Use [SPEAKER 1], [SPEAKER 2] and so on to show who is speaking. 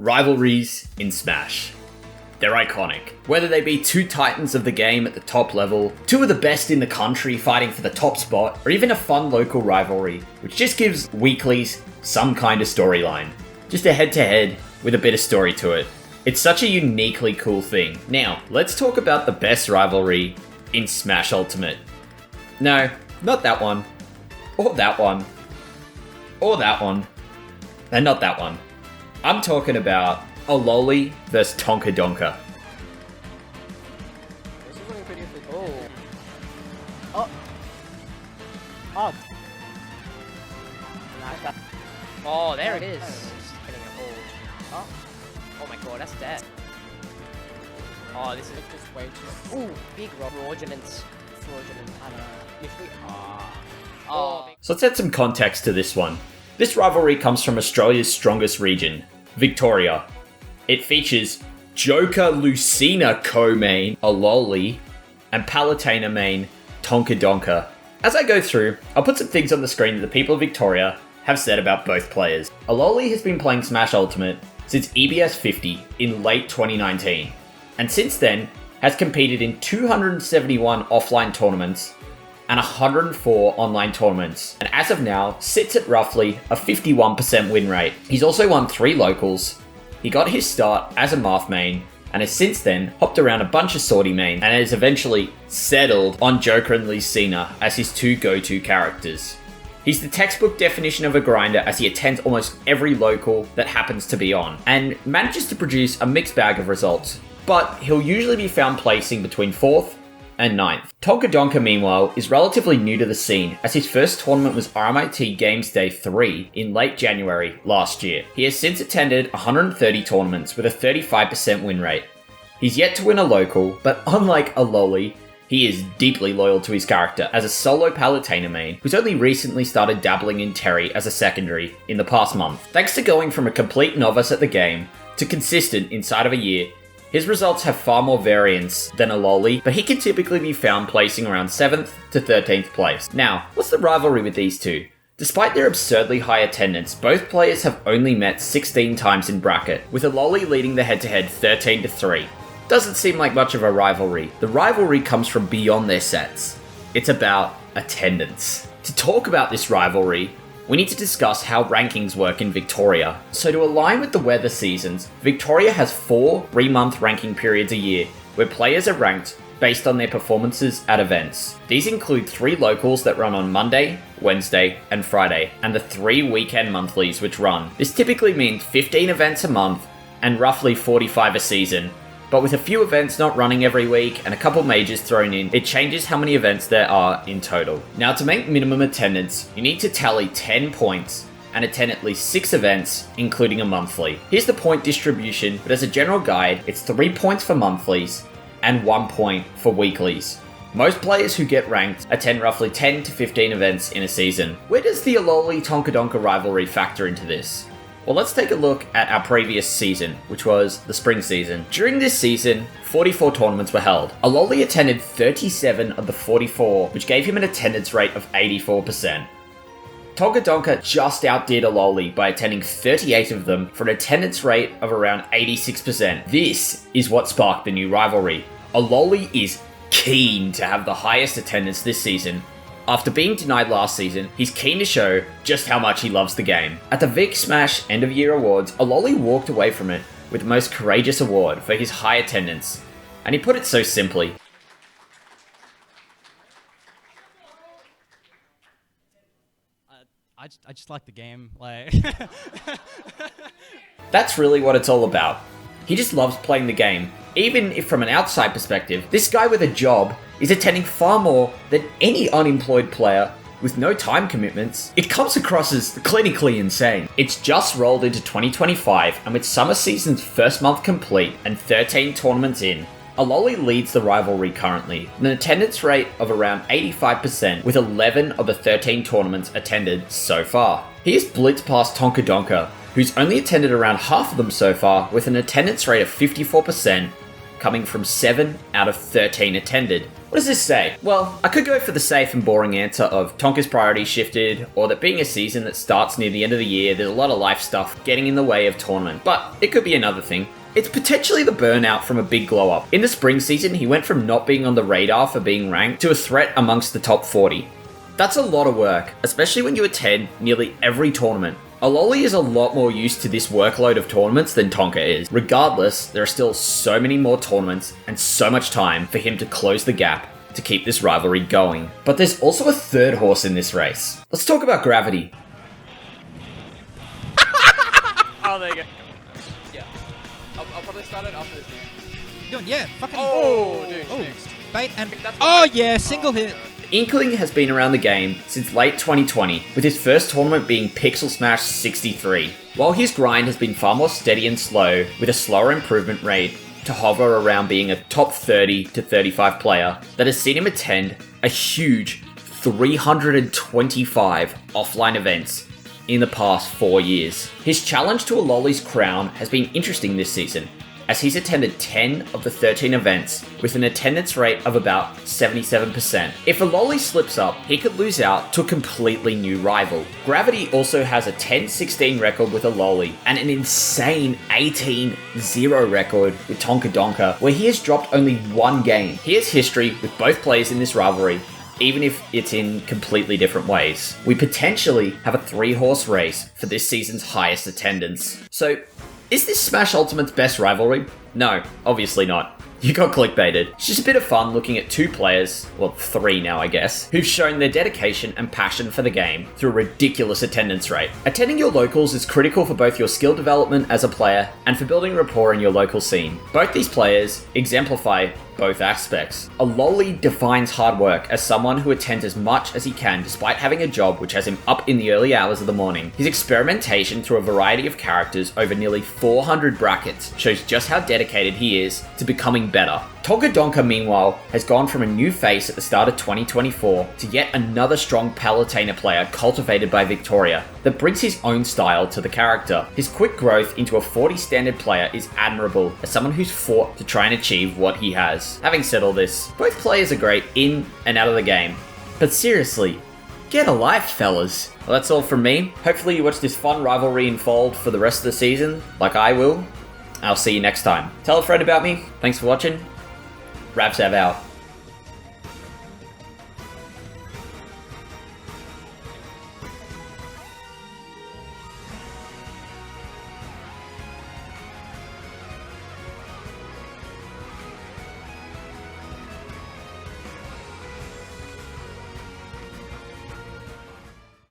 [SPEAKER 1] Rivalries in Smash. They're iconic. Whether they be two titans of the game at the top level, two of the best in the country fighting for the top spot, or even a fun local rivalry, which just gives weeklies some kind of storyline. Just a head-to-head with a bit of story to it. It's such a uniquely cool thing. Now, let's talk about the best rivalry in Smash Ultimate. No, not that one. Or that one. Or that one. And not that one. I'm talking about Aloly Vs TonkaDonka.
[SPEAKER 2] This is looking pretty good. Oh. Oh. Nice. Oh, there it is. Just getting a hold. Oh my god, that's dead. Oh, this is just way too. Ooh, big fraudulent. I don't know. Oh.
[SPEAKER 1] So let's add some context to this one. This rivalry comes from Australia's strongest region, Victoria. It features Joker Lucina co-main Aloly and Palutena main TonkaDonka. As I go through, I'll put some things on the screen that the people of Victoria have said about both players. Aloly has been playing Smash Ultimate since EBS 50 in late 2019, and since then has competed in 271 offline tournaments and 104 online tournaments, and as of now, sits at roughly a 51% win rate. He's also won 3 locals. He got his start as a Marth main, and has since then hopped around a bunch of Swordy mains, and has eventually settled on Joker and Lucina as his 2 go-to characters. He's the textbook definition of a grinder, as he attends almost every local that happens to be on, and manages to produce a mixed bag of results, but he'll usually be found placing between 4th and 9th. TonkaDonka, meanwhile, is relatively new to the scene, as his first tournament was RMIT Games Day 3 in late January last year. He has since attended 130 tournaments with a 35% win rate. He's yet to win a local, but unlike Aloly, he is deeply loyal to his character as a solo Palutena main, who's only recently started dabbling in Terry as a secondary in the past month. Thanks to going from a complete novice at the game to consistent inside of a year, his results have far more variance than Aloly, but he can typically be found placing around 7th to 13th place. Now, what's the rivalry with these two? Despite their absurdly high attendance, both players have only met 16 times in bracket, with Aloly leading the head-to-head 13-3. Doesn't seem like much of a rivalry. The rivalry comes from beyond their sets. It's about attendance. To talk about this rivalry, we need to discuss how rankings work in Victoria. So to align with the weather seasons, Victoria has 4 3-month ranking periods a year, where players are ranked based on their performances at events. These include 3 locals that run on Monday, Wednesday, and Friday, and the 3 weekend monthlies which run. This typically means 15 events a month and roughly 45 a season. But with a few events not running every week and a couple majors thrown in, it changes how many events there are in total. Now, to make minimum attendance, you need to tally 10 points and attend at least 6 events, including a monthly. Here's the point distribution, but as a general guide, it's 3 points for monthlies and 1 point for weeklies. Most players who get ranked attend roughly 10 to 15 events in a season. Where does the Aloly TonkaDonka rivalry factor into this? Well, let's take a look at our previous season, which was the spring season. During this season, 44 tournaments were held. Aloly attended 37 of the 44, which gave him an attendance rate of 84%. TonkaDonka just outdid Aloly by attending 38 of them for an attendance rate of around 86%. This is what sparked the new rivalry. Aloly is keen to have the highest attendance this season. After being denied last season, he's keen to show just how much he loves the game. At the Vic Smash End of Year Awards, Aloly walked away from it with the Most Courageous award for his high attendance, and he put it so simply.
[SPEAKER 3] I just like the game, like...
[SPEAKER 1] That's really what it's all about. He just loves playing the game. Even if from an outside perspective, this guy with a job is attending far more than any unemployed player with no time commitments. It comes across as clinically insane. It's just rolled into 2025, and with summer season's first month complete and 13 tournaments in, Aloly leads the rivalry currently, with an attendance rate of around 85%, with 11 of the 13 tournaments attended so far. He has blitzed past TonkaDonka, who's only attended around half of them so far, with an attendance rate of 54%, coming from 7 out of 13 attended. What does this say? Well, I could go for the safe and boring answer of Tonka's priorities shifted, or that being a season that starts near the end of the year, there's a lot of life stuff getting in the way of tournament. But it could be another thing. It's potentially the burnout from a big glow up. In the spring season, he went from not being on the radar for being ranked to a threat amongst the top 40. That's a lot of work, especially when you attend nearly every tournament. Aloly is a lot more used to this workload of tournaments than Tonka is. Regardless, there are still so many more tournaments and so much time for him to close the gap to keep this rivalry going. But there's also a third horse in this race. Let's talk about Gravity.
[SPEAKER 2] Oh, there you go. Yeah. I'll probably start it after this.
[SPEAKER 3] Yeah, fucking.
[SPEAKER 2] Oh, dude.
[SPEAKER 3] Oh,
[SPEAKER 2] Next.
[SPEAKER 3] bait and.
[SPEAKER 2] That's
[SPEAKER 3] Oh
[SPEAKER 2] right.
[SPEAKER 3] yeah, single hit.
[SPEAKER 1] Inkling has been around the game since late 2020, with his first tournament being Pixel Smash 63. While his grind has been far more steady and slow, with a slower improvement rate to hover around being a top 30 to 35 player, that has seen him attend a huge 325 offline events in the past 4 years. His challenge to Aloly's crown has been interesting this season, as he's attended 10 of the 13 events with an attendance rate of about 77%. If Aloly slips up, he could lose out to a completely new rival. Gravity also has a 10-16 record with Aloly and an insane 18-0 record with TonkaDonka, where he has dropped only one game. He has history with both players in this rivalry, even if it's in completely different ways. We potentially have a 3-horse race for this season's highest attendance. So, is this Smash Ultimate's best rivalry? No, obviously not. You got clickbaited. It's just a bit of fun looking at 2 players, well 3 now I guess, who've shown their dedication and passion for the game through a ridiculous attendance rate. Attending your locals is critical for both your skill development as a player and for building rapport in your local scene. Both these players exemplify both aspects. Aloly defines hard work as someone who attends as much as he can despite having a job which has him up in the early hours of the morning. His experimentation through a variety of characters over nearly 400 brackets shows just how dedicated he is to becoming better. TonkaDonka, meanwhile, has gone from a new face at the start of 2024 to yet another strong Palutena player cultivated by Victoria that brings his own style to the character. His quick growth into a 40 standard player is admirable as someone who's fought to try and achieve what he has. Having said all this, both players are great in and out of the game. But seriously, get a life, fellas. Well, that's all from me. Hopefully you watch this fun rivalry unfold for the rest of the season, like I will. I'll see you next time. Tell a friend about me. Thanks for watching. Ravsav out.